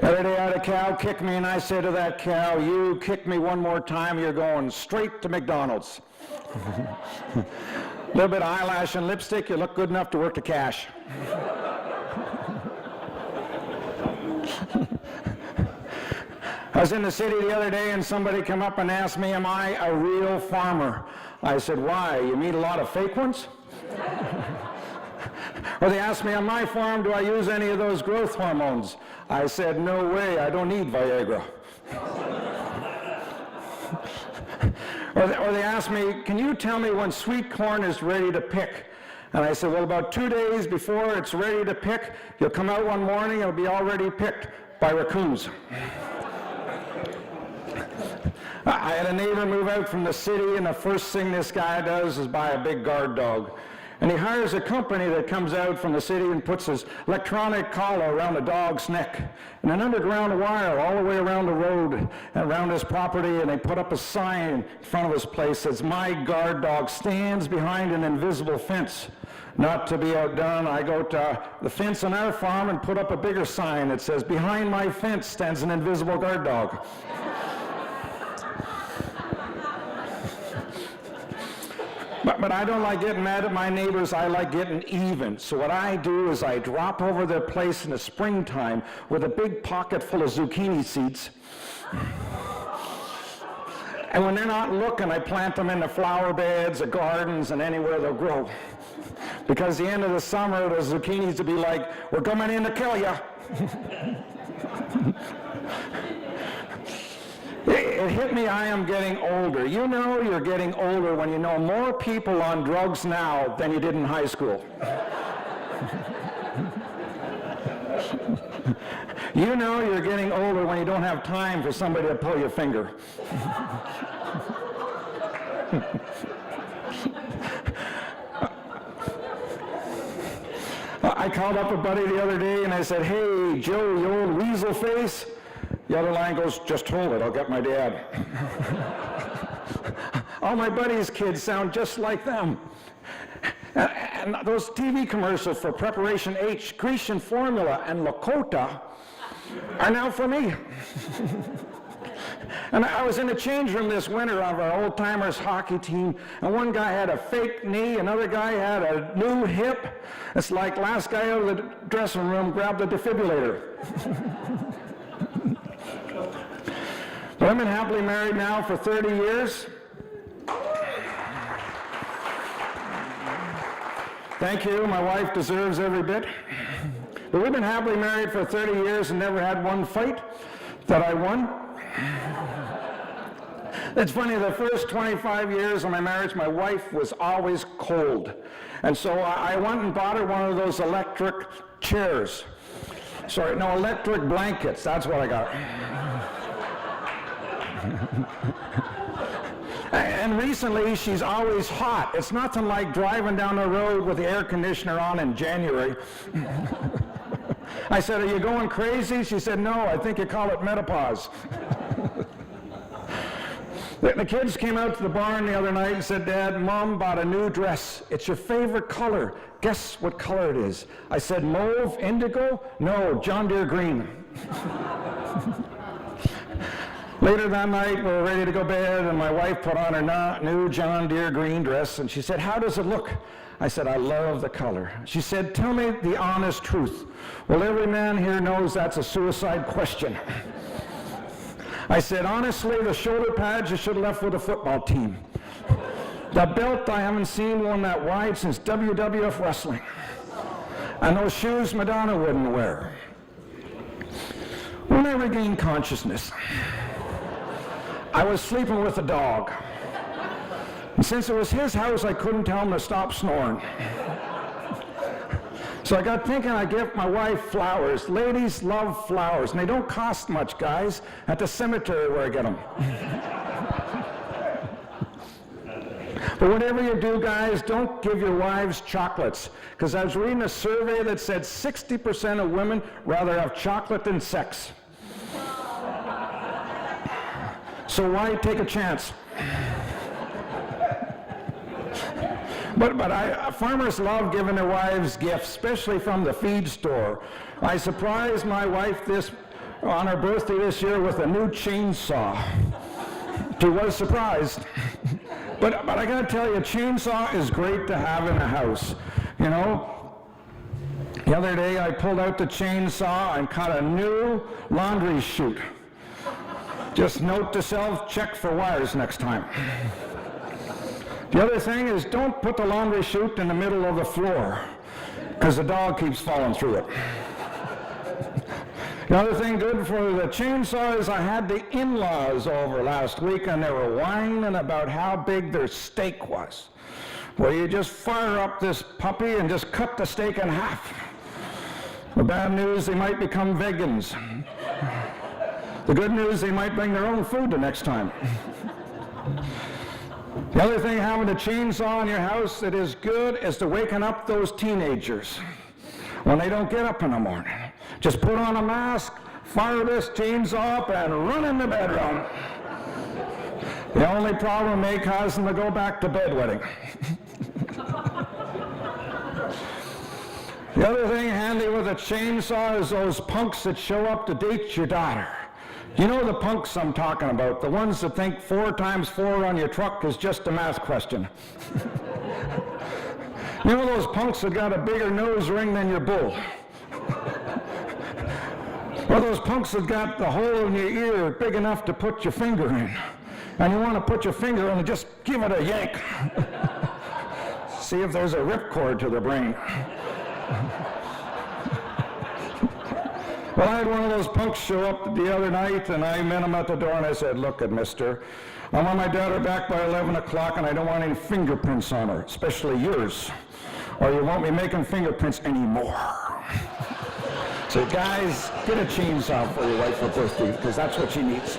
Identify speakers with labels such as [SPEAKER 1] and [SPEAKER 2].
[SPEAKER 1] The other day I had a cow kick me, and I said to that cow, "You kick me one more time, you're going straight to McDonald's." A little bit of eyelash and lipstick, you look good enough to work the cash. I was in the city the other day and somebody came up and asked me, "Am I a real farmer?" I said, "Why? You meet a lot of fake ones?" Or they asked me, "On my farm, do I use any of those growth hormones?" I said, "No way, I don't need Viagra." Or they asked me, "Can you tell me when sweet corn is ready to pick?" And I said, "Well, about 2 days before it's ready to pick, you'll come out one morning, it'll be already picked by raccoons." I had a neighbor move out from the city, and the first thing this guy does is buy a big guard dog. And he hires a company that comes out from the city and puts his electronic collar around the dog's neck and an underground wire all the way around the road and around his property, and they put up a sign in front of his place that says, "My guard dog stands behind an invisible fence." Not to be outdone, I go to the fence on our farm and put up a bigger sign that says, "Behind my fence stands an invisible guard dog." But I don't like getting mad at my neighbors, I like getting even. So what I do is I drop over their place in the springtime with a big pocket full of zucchini seeds. And when they're not looking, I plant them in the flower beds, the gardens, and anywhere they'll grow. Because the end of the summer, the zucchinis will be like, "We're coming in to kill you." It hit me, I am getting older. You know you're getting older when you know more people on drugs now than you did in high school. You know you're getting older when you don't have time for somebody to pull your finger. I called up a buddy the other day and I said, "Hey, Joe, you old weasel face." The other line goes, "Just hold it, I'll get my dad." All my buddies' kids sound just like them. And those TV commercials for Preparation H, Grecian Formula, and Lakota are now for me. And I was in the change room this winter of our old-timers hockey team, and one guy had a fake knee, another guy had a new hip. It's like last guy out of the dressing room grabbed the defibrillator. But I've been happily married now for 30 years. Thank you, my wife deserves every bit. But we've been happily married for 30 years and never had one fight that I won. It's funny, the first 25 years of my marriage, my wife was always cold. And so I went and bought her one of those electric chairs. Sorry, no, electric blankets, that's what I got. And recently, she's always hot. It's nothing like driving down the road with the air conditioner on in January. I said, "Are you going crazy?" She said, "No, I think you call it menopause." The kids came out to the barn the other night and said, "Dad, Mom bought a new dress. It's your favorite color. Guess what color it is?" I said, "Mauve, indigo?" "No, John Deere green." Later that night, we were ready to go to bed, and my wife put on her new John Deere green dress, and she said, "How does it look?" I said, "I love the color." She said, "Tell me the honest truth." Well, every man here knows that's a suicide question. I said, "Honestly, the shoulder pads you should have left with the football team. The belt, I haven't seen one that wide since WWF wrestling. And those shoes Madonna wouldn't wear." When I regained consciousness, I was sleeping with a dog. And since it was his house, I couldn't tell him to stop snoring. So I got thinking I'd give my wife flowers. Ladies love flowers, and they don't cost much, guys, at the cemetery where I get them. But whatever you do, guys, don't give your wives chocolates, because I was reading a survey that said 60% of women rather have chocolate than sex. So why take a chance? But farmers love giving their wives gifts, especially from the feed store. I surprised my wife this on her birthday this year with a new chainsaw. She was surprised. But I gotta tell you, a chainsaw is great to have in a house. You know, the other day I pulled out the chainsaw and cut a new laundry chute. Just note to self, check for wires next time. The other thing is, don't put the laundry chute in the middle of the floor, because the dog keeps falling through it. The other thing good for the chainsaw is I had the in-laws over last week, and they were whining about how big their steak was. Well, you just fire up this puppy and just cut the steak in half. The bad news, they might become vegans. The good news, they might bring their own food the next time. The other thing, having a chainsaw in your house that is good is to waken up those teenagers when they don't get up in the morning. Just put on a mask, fire this chainsaw up, and run in the bedroom. The only problem may cause them to go back to bedwetting. The other thing handy with a chainsaw is those punks that show up to date your daughter. You know the punks I'm talking about, the ones that think 4 times 4 on your truck is just a math question. You know those punks that got a bigger nose ring than your bull? Or those punks that got the hole in your ear big enough to put your finger in. And you want to put your finger in and just give it a yank. See if there's a ripcord to the brain. Well, I had one of those punks show up the other night, and I met him at the door, and I said, "Look, mister, I want my daughter back by 11 o'clock, and I don't want any fingerprints on her, especially yours, or you won't be making fingerprints anymore." So, guys, get a chainsaw for your wife for birthday, because that's what she needs.